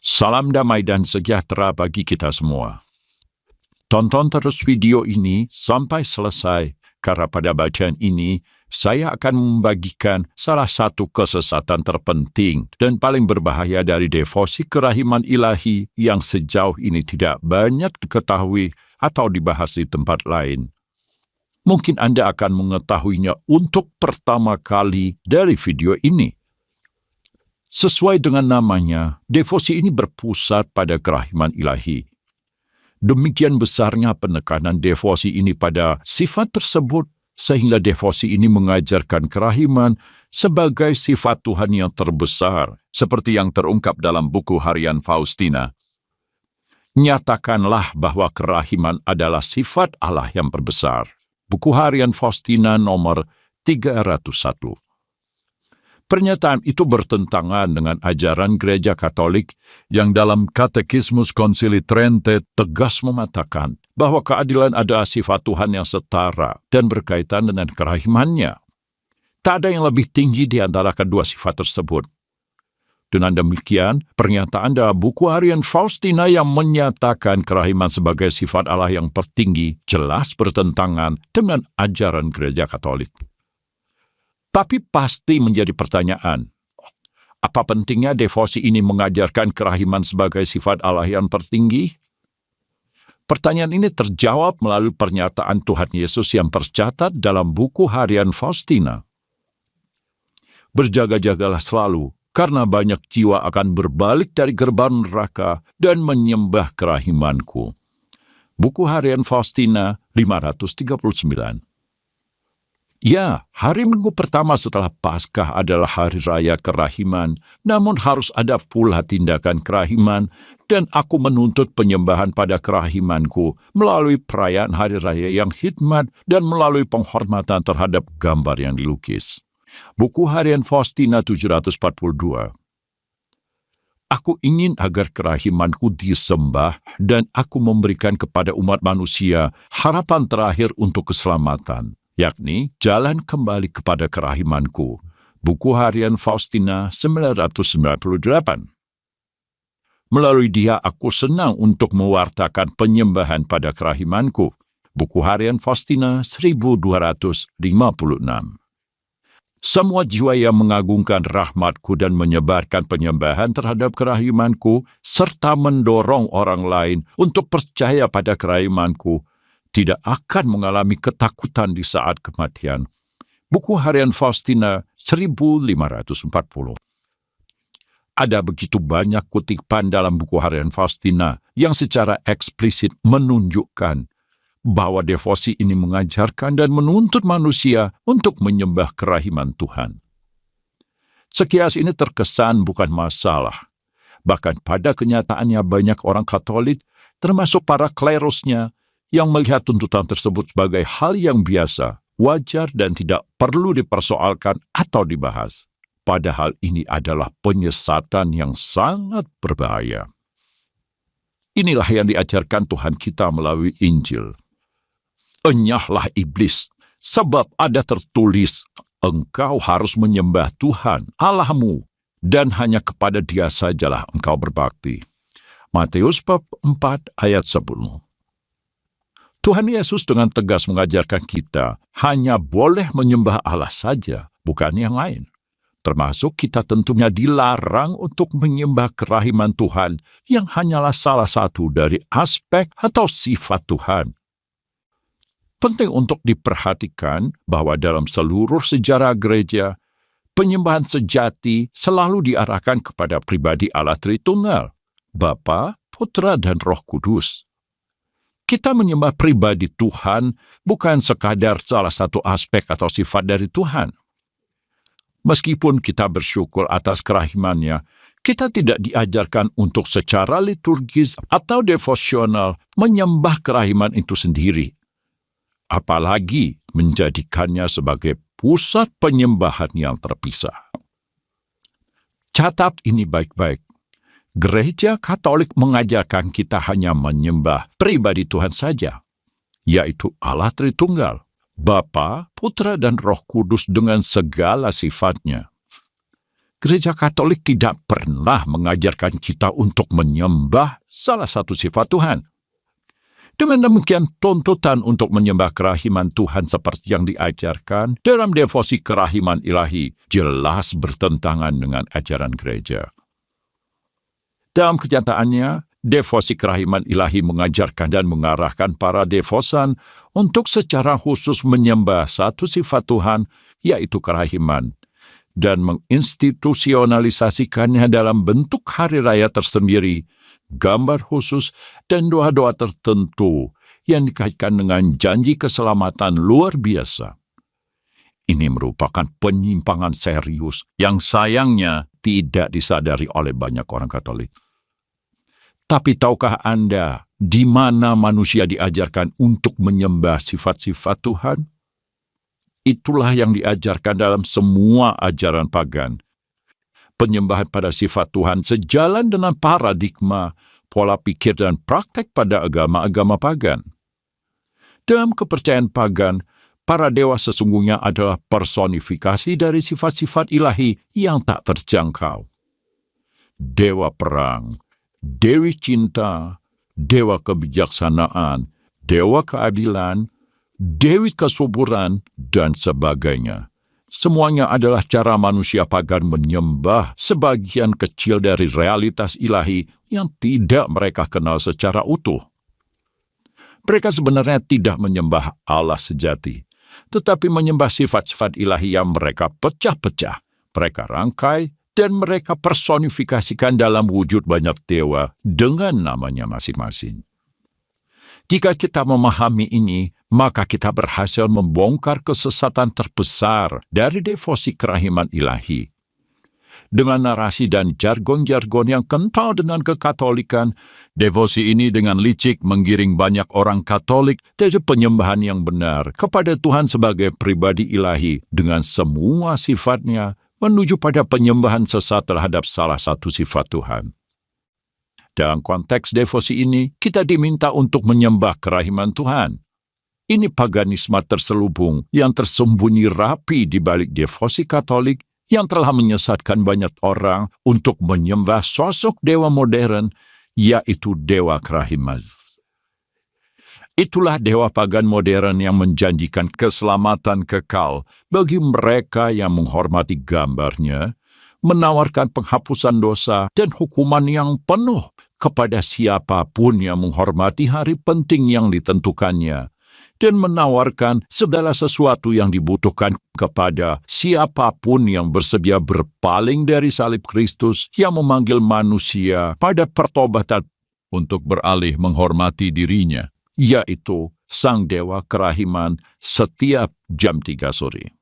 Salam damai dan sejahtera bagi kita semua. Tonton terus video ini sampai selesai, karena pada bacaan ini saya akan membagikan salah satu kesesatan terpenting dan paling berbahaya dari devosi kerahiman ilahi yang sejauh ini tidak banyak diketahui atau dibahas di tempat lain. Mungkin Anda akan mengetahuinya untuk pertama kali dari video ini. Sesuai dengan namanya, devosi ini berpusat pada kerahiman ilahi. Demikian besarnya penekanan devosi ini pada sifat tersebut, sehingga devosi ini mengajarkan kerahiman sebagai sifat Tuhan yang terbesar, seperti yang terungkap dalam buku harian Faustina. Nyatakanlah bahwa kerahiman adalah sifat Allah yang terbesar. Buku harian Faustina nomor 301. Pernyataan itu bertentangan dengan ajaran Gereja Katolik yang dalam Katekismus Konsili Trente tegas mematakan bahwa keadilan adalah sifat Tuhan yang setara dan berkaitan dengan kerahimannya. Tak ada yang lebih tinggi di antara kedua sifat tersebut. Dengan demikian, pernyataan dalam buku harian Faustina yang menyatakan kerahiman sebagai sifat Allah yang tertinggi jelas bertentangan dengan ajaran Gereja Katolik. Tapi pasti menjadi pertanyaan, apa pentingnya devosi ini mengajarkan kerahiman sebagai sifat Allah yang tertinggi? Pertanyaan ini terjawab melalui pernyataan Tuhan Yesus yang tercatat dalam buku harian Faustina. Berjaga-jagalah selalu, karena banyak jiwa akan berbalik dari gerbang neraka dan menyembah kerahimanku. Buku harian Faustina 539. Ya, hari Minggu pertama setelah Paskah adalah hari raya kerahiman, namun harus ada pula tindakan kerahiman, dan aku menuntut penyembahan pada kerahimanku melalui perayaan hari raya yang hikmat dan melalui penghormatan terhadap gambar yang dilukis. Buku harian Faustina 742. Aku ingin agar kerahimanku disembah dan aku memberikan kepada umat manusia harapan terakhir untuk keselamatan, yakni jalan kembali kepada kerahimanku. Buku harian Faustina 998. Melalui dia aku senang untuk mewartakan penyembahan pada kerahimanku. Buku harian Faustina 1256. Semua jiwa yang mengagungkan rahmatku dan menyebarkan penyembahan terhadap kerahimanku, serta mendorong orang lain untuk percaya pada kerahimanku, tidak akan mengalami ketakutan di saat kematian. Buku harian Faustina 1540. Ada begitu banyak kutipan dalam buku harian Faustina yang secara eksplisit menunjukkan bahwa devosi ini mengajarkan dan menuntut manusia untuk menyembah kerahiman Tuhan. Sekilas ini terkesan bukan masalah. Bahkan pada kenyataannya banyak orang Katolik, termasuk para klerusnya, yang melihat tuntutan tersebut sebagai hal yang biasa, wajar dan tidak perlu dipersoalkan atau dibahas. Padahal ini adalah penyesatan yang sangat berbahaya. Inilah yang diajarkan Tuhan kita melalui Injil. Enyahlah iblis, sebab ada tertulis, engkau harus menyembah Tuhan, Allahmu, dan hanya kepada Dia sajalah engkau berbakti. Matius bab 4 ayat 10. Tuhan Yesus dengan tegas mengajarkan kita hanya boleh menyembah Allah saja, bukan yang lain. Termasuk kita tentunya dilarang untuk menyembah kerahiman Tuhan yang hanyalah salah satu dari aspek atau sifat Tuhan. Penting untuk diperhatikan bahwa dalam seluruh sejarah gereja, penyembahan sejati selalu diarahkan kepada pribadi Allah Tritunggal, Bapa, Putra, dan Roh Kudus. Kita menyembah pribadi Tuhan bukan sekadar salah satu aspek atau sifat dari Tuhan. Meskipun kita bersyukur atas kerahimannya, kita tidak diajarkan untuk secara liturgis atau devosional menyembah kerahiman itu sendiri. Apalagi menjadikannya sebagai pusat penyembahan yang terpisah. Catat ini baik-baik. Gereja Katolik mengajarkan kita hanya menyembah pribadi Tuhan saja, yaitu Allah Tritunggal, Bapa, Putra, dan Roh Kudus dengan segala sifatnya. Gereja Katolik tidak pernah mengajarkan kita untuk menyembah salah satu sifat Tuhan. Dengan demikian, tuntutan untuk menyembah kerahiman Tuhan seperti yang diajarkan dalam devosi kerahiman ilahi jelas bertentangan dengan ajaran gereja. Dalam kenyataannya, devosi kerahiman ilahi mengajarkan dan mengarahkan para devosan untuk secara khusus menyembah satu sifat Tuhan, yaitu kerahiman, dan menginstitusionalisasikannya dalam bentuk hari raya tersendiri, gambar khusus, dan doa-doa tertentu yang dikaitkan dengan janji keselamatan luar biasa. Ini merupakan penyimpangan serius yang sayangnya tidak disadari oleh banyak orang Katolik. Tapi tahukah Anda di mana manusia diajarkan untuk menyembah sifat-sifat Tuhan? Itulah yang diajarkan dalam semua ajaran pagan. Penyembahan pada sifat Tuhan sejalan dengan paradigma, pola pikir dan praktek pada agama-agama pagan. Dalam kepercayaan pagan, para dewa sesungguhnya adalah personifikasi dari sifat-sifat ilahi yang tak terjangkau. Dewa perang, dewi cinta, dewa kebijaksanaan, dewa keadilan, dewi kesuburan, dan sebagainya. Semuanya adalah cara manusia pagan menyembah sebagian kecil dari realitas ilahi yang tidak mereka kenal secara utuh. Mereka sebenarnya tidak menyembah Allah sejati, tetapi menyembah sifat-sifat ilahi yang mereka pecah-pecah, mereka rangkai, dan mereka personifikasikan dalam wujud banyak dewa dengan namanya masing-masing. Jika kita memahami ini, maka kita berhasil membongkar kesesatan terbesar dari devosi kerahiman ilahi. Dengan narasi dan jargon-jargon yang kental dengan kekatolikan, devosi ini dengan licik menggiring banyak orang Katolik dari penyembahan yang benar kepada Tuhan sebagai pribadi ilahi dengan semua sifatnya menuju pada penyembahan sesat terhadap salah satu sifat Tuhan. Dalam konteks devosi ini, kita diminta untuk menyembah kerahiman Tuhan. Ini paganisme terselubung yang tersembunyi rapi di balik devosi Katolik yang telah menyesatkan banyak orang untuk menyembah sosok dewa modern, yaitu dewa kerahiman. Itulah dewa pagan modern yang menjanjikan keselamatan kekal bagi mereka yang menghormati gambarnya, menawarkan penghapusan dosa dan hukuman yang penuh kepada siapapun yang menghormati hari penting yang ditentukannya, dan menawarkan segala sesuatu yang dibutuhkan kepada siapapun yang bersedia berpaling dari salib Kristus yang memanggil manusia pada pertobatan untuk beralih menghormati dirinya, yaitu Sang Dewa Kerahiman setiap jam 3 sore.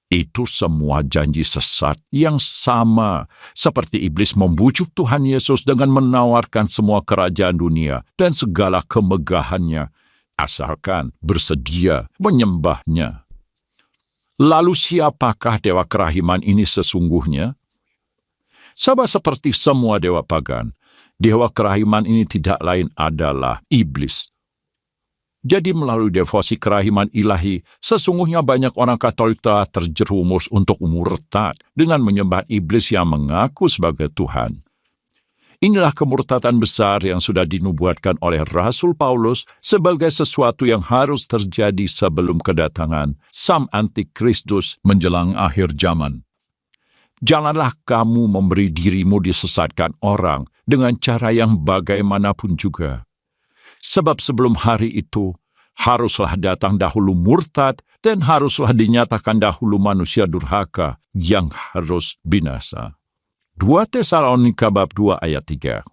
Itu semua janji sesat yang sama seperti iblis membujuk Tuhan Yesus dengan menawarkan semua kerajaan dunia dan segala kemegahannya, asalkan bersedia menyembahnya. Lalu siapakah dewa kerahiman ini sesungguhnya? Sama seperti semua dewa pagan, dewa kerahiman ini tidak lain adalah iblis. Jadi melalui devosi kerahiman ilahi, sesungguhnya banyak orang Katolik telah terjerumus untuk murtad dengan menyembah iblis yang mengaku sebagai Tuhan. Inilah kemurtadan besar yang sudah dinubuatkan oleh Rasul Paulus sebagai sesuatu yang harus terjadi sebelum kedatangan Sang Antikristus menjelang akhir zaman. Janganlah kamu memberi dirimu disesatkan orang dengan cara yang bagaimanapun juga. Sebab sebelum hari itu, haruslah datang dahulu murtad dan haruslah dinyatakan dahulu manusia durhaka yang harus binasa. 2 Tesalonika bab 2 ayat 3.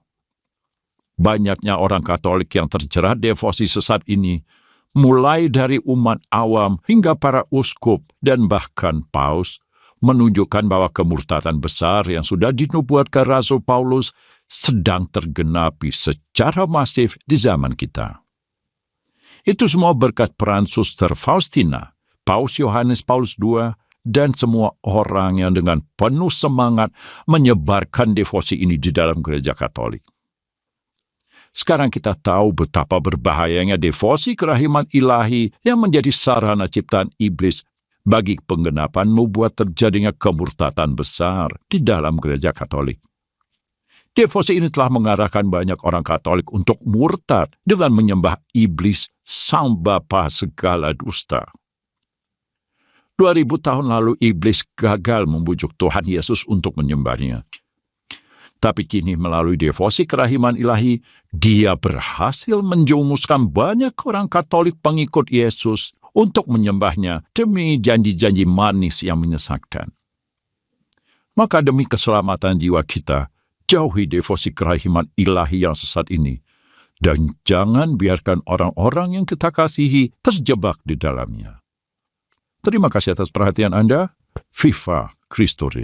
Banyaknya orang Katolik yang terjerat devosi sesat ini, mulai dari umat awam hingga para uskup dan bahkan paus, menunjukkan bahwa kemurtadan besar yang sudah dinubuatkan Rasul Paulus sedang tergenapi secara masif di zaman kita. Itu semua berkat peran Suster Faustina, Paus Yohanes Paulus II, dan semua orang yang dengan penuh semangat menyebarkan devosi ini di dalam gereja Katolik. Sekarang kita tahu betapa berbahayanya devosi kerahiman ilahi yang menjadi sarana ciptaan iblis bagi penggenapan membuat terjadinya kemurtatan besar di dalam gereja Katolik. Devosi ini telah mengarahkan banyak orang Katolik untuk murtad dengan menyembah iblis, sang bapa segala dusta. 2000 tahun lalu iblis gagal membujuk Tuhan Yesus untuk menyembahnya. Tapi kini melalui devosi kerahiman ilahi, dia berhasil menjumuskan banyak orang Katolik pengikut Yesus untuk menyembahnya demi janji-janji manis yang menyesatkan. Maka demi keselamatan jiwa kita, jauhi devosi kerahiman ilahi yang sesat ini, dan jangan biarkan orang-orang yang kita kasihi terjebak di dalamnya. Terima kasih atas perhatian Anda. Viva Christus.